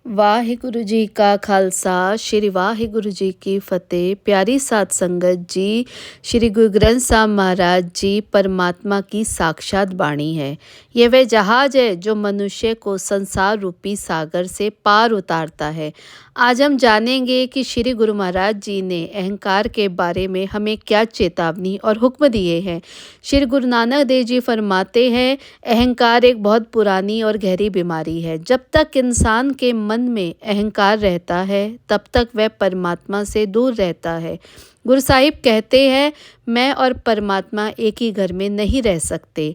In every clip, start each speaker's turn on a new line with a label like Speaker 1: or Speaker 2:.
Speaker 1: वाहिगुरु जी का खालसा श्री वाहिगुरु जी की फतेह। प्यारी साध संगत जी, श्री गुरु ग्रंथ साहब महाराज जी परमात्मा की साक्षात वाणी है। ये वह जहाज है जो मनुष्य को संसार रूपी सागर से पार उतारता है। आज हम जानेंगे कि श्री गुरु महाराज जी ने अहंकार के बारे में हमें क्या चेतावनी और हुक्म दिए हैं। श्री गुरु नानक देव जी फरमाते हैं, अहंकार एक बहुत पुरानी और गहरी बीमारी है। जब तक इंसान के मन में अहंकार रहता है तब तक वह परमात्मा से दूर रहता है। गुरु साहिब कहते हैं, मैं और परमात्मा एक ही घर में नहीं रह सकते।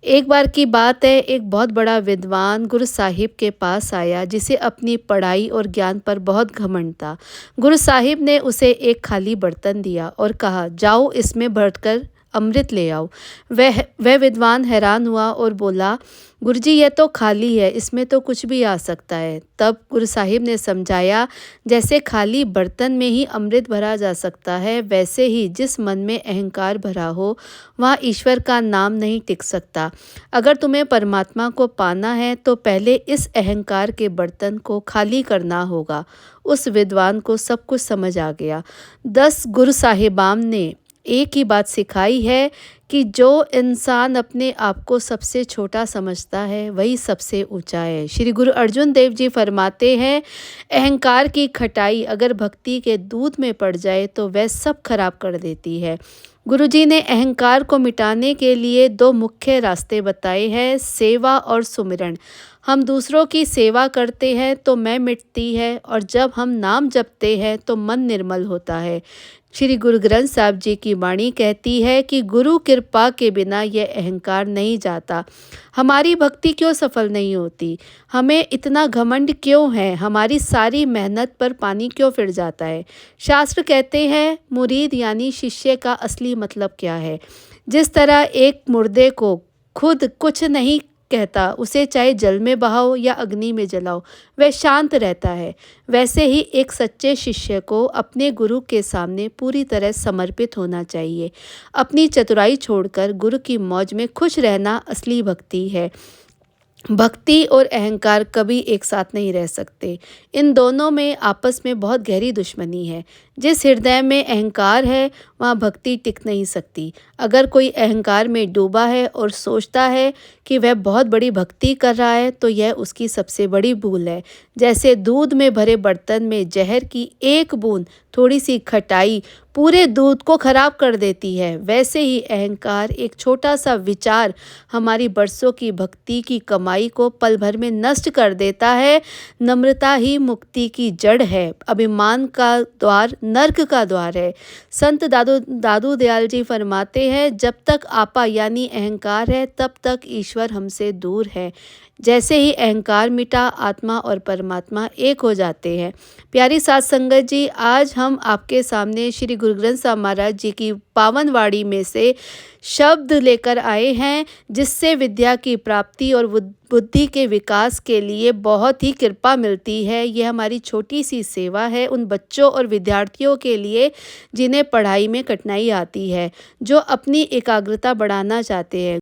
Speaker 1: एक बार की बात है, एक बहुत बड़ा विद्वान गुरु साहिब के पास आया जिसे अपनी पढ़ाई और ज्ञान पर बहुत घमंड था। गुरु साहिब ने उसे एक खाली बर्तन दिया और कहा, जाओ इसमें भरकर अमृत ले आओ। वह विद्वान हैरान हुआ और बोला, गुरुजी यह तो खाली है, इसमें तो कुछ भी आ सकता है। तब गुरु साहिब ने समझाया, जैसे खाली बर्तन में ही अमृत भरा जा सकता है, वैसे ही जिस मन में अहंकार भरा हो वहाँ ईश्वर का नाम नहीं टिक सकता। अगर तुम्हें परमात्मा को पाना है तो पहले इस अहंकार के बर्तन को खाली करना होगा। उस विद्वान को सब कुछ समझ आ गया। 10 गुरु साहिबान ने एक ही बात सिखाई है कि जो इंसान अपने आप को सबसे छोटा समझता है वही सबसे ऊंचा है। श्री गुरु अर्जुन देव जी फरमाते हैं, अहंकार की खटाई अगर भक्ति के दूध में पड़ जाए तो वह सब खराब कर देती है। गुरु जी ने अहंकार को मिटाने के लिए 2 मुख्य रास्ते बताए हैं, सेवा और सुमिरन। हम दूसरों की सेवा करते हैं तो मैं मिटती है और जब हम नाम जपते हैं तो मन निर्मल होता है। श्री गुरु ग्रंथ साहब जी की वाणी कहती है कि गुरु कृपा के बिना यह अहंकार नहीं जाता। हमारी भक्ति क्यों सफल नहीं होती? हमें इतना घमंड क्यों है? हमारी सारी मेहनत पर पानी क्यों फिर जाता है? शास्त्र कहते हैं, मुरीद यानी शिष्य का असली मतलब क्या है। जिस तरह एक मुर्दे को खुद कुछ नहीं कहता, उसे चाहे जल में बहाओ या अग्नि में जलाओ, वह शांत रहता है, वैसे ही एक सच्चे शिष्य को अपने गुरु के सामने पूरी तरह समर्पित होना चाहिए। अपनी चतुराई छोड़कर गुरु की मौज में खुश रहना असली भक्ति है। भक्ति और अहंकार कभी एक साथ नहीं रह सकते। इन दोनों में आपस में बहुत गहरी दुश्मनी है। जिस हृदय में अहंकार है वहाँ भक्ति टिक नहीं सकती। अगर कोई अहंकार में डूबा है और सोचता है कि वह बहुत बड़ी भक्ति कर रहा है तो यह उसकी सबसे बड़ी भूल है। जैसे दूध में भरे बर्तन में जहर की एक बूंद, थोड़ी सी खटाई पूरे दूध को खराब कर देती है, वैसे ही अहंकार एक छोटा सा विचार हमारी बरसों की भक्ति की कमाई को पल भर में नष्ट कर देता है। नम्रता ही मुक्ति की जड़ है। अभिमान का द्वार नर्क का द्वार है। संत दादू दयाल जी फरमाते हैं, जब तक आपा यानी अहंकार है तब तक ईश्वर हमसे दूर है। जैसे ही अहंकार मिटा, आत्मा और परमात्मा एक हो जाते हैं। प्यारी साध संगत जी, आज हम आपके सामने श्री गुरु ग्रंथ साहब महाराज जी की पावन वाणी में से शब्द लेकर आए हैं, जिससे विद्या की प्राप्ति और बुद्धि के विकास के लिए बहुत ही कृपा मिलती है। ये हमारी छोटी सी सेवा है उन बच्चों और विद्यार्थियों के लिए जिन्हें पढ़ाई में कठिनाई आती है, जो अपनी एकाग्रता बढ़ाना चाहते हैं।